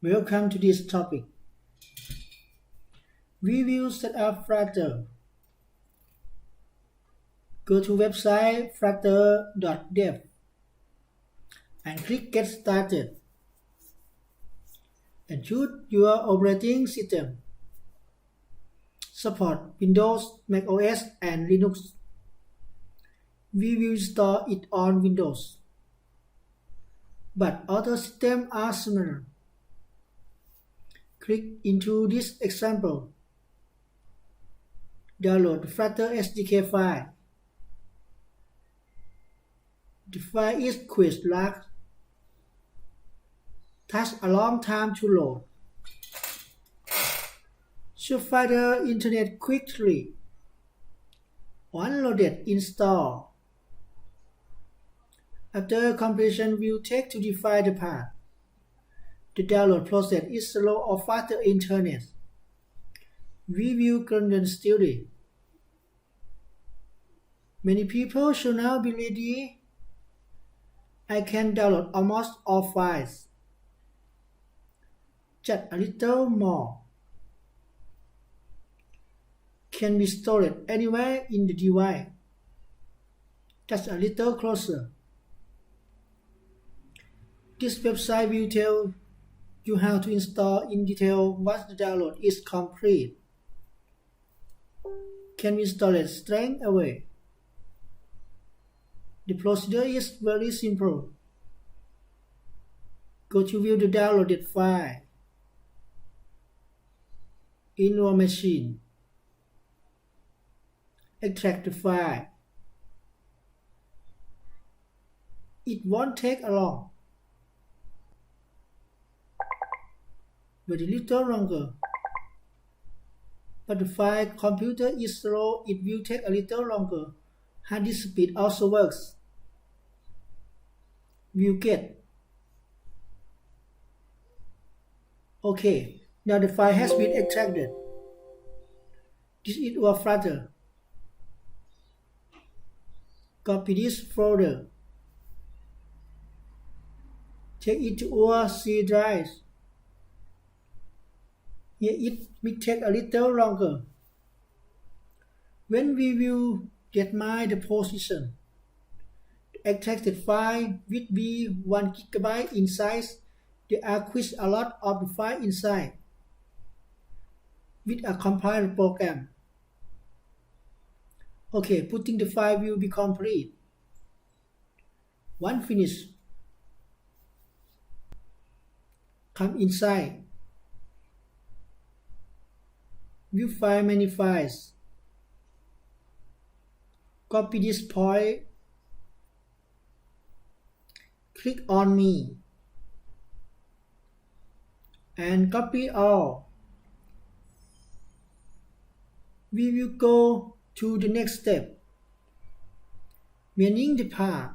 Welcome to this topic. We will set up Flutter. Go to website flutter.dev and click Get Started and choose your operating system. Support Windows, Mac OS, and Linux. We will install it on Windows, but other systems are similar. Click into this example. Download the Flutter SDK file. The file is quite large, takes a long time to load. Should find the internet quickly. Once loaded, install. After completion, will take to define the path. The download process is slow or faster internet. We will continue steadily. Many people should now be ready. I can download almost all files. Just a little more. Can be stored anywhere in the device. Just a little closer. This website will tell you how to install in detail once the download is complete. Can be installed straight away. The procedure is very simple. Go to view the downloaded file in your machine. Extract the file. It won't take long. Very little longer. But the file computer is slow, it will take a little longer. Hard disk speed also works. Will get. Okay, now the file has been extracted. This is our Flutter. Copy this folder. Take it to our C drive. Here it will take a little longer. When we will determine the position, the extracted file will be 1 GB in size. There are quite a lot of the file inside with a compiled program. Okay, putting the file will be complete. Once finished, come inside. View file many files. Copy this point. Click on me. And copy all. We will go to the next step, meaning the path.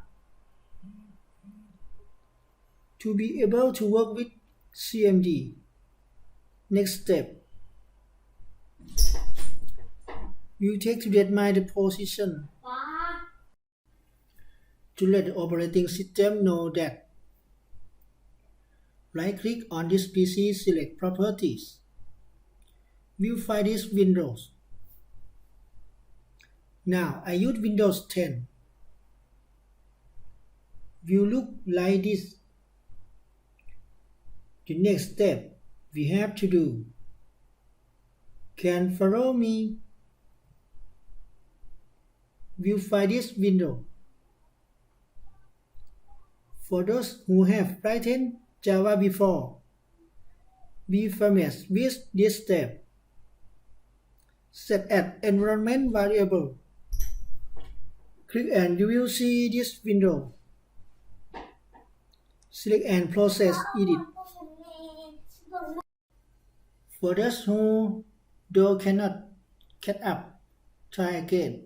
To be able to work with CMD. Next step. You take to determine the position. To let the operating system know that. Right-click on this PC, select Properties. View file this Windows. Now I use Windows 10. Will look like this. The next step we have to do. Can follow me. Will find this window. For those who have written Java before, be familiar with this step. Set as environment variable. Click and you will see this window. Select and process edit. For those who cannot catch up, try again.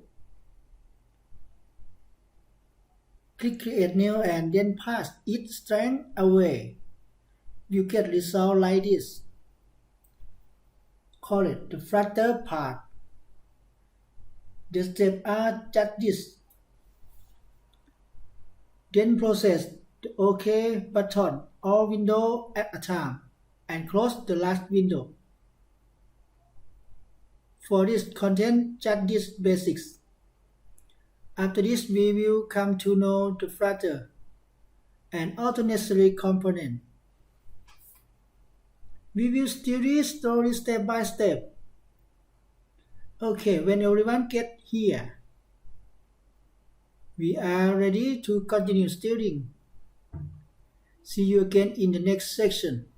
Click create new and then pass it straight away. You get result like this. Call it the Flutter part. The steps are just this. Then process the OK button or window at a time and close the last window. For this content, just these basics. After this, we will come to know the Flutter and auto-necessary component. We will study story step by step. Okay, when everyone get here, we are ready to continue studying. See you again in the next section.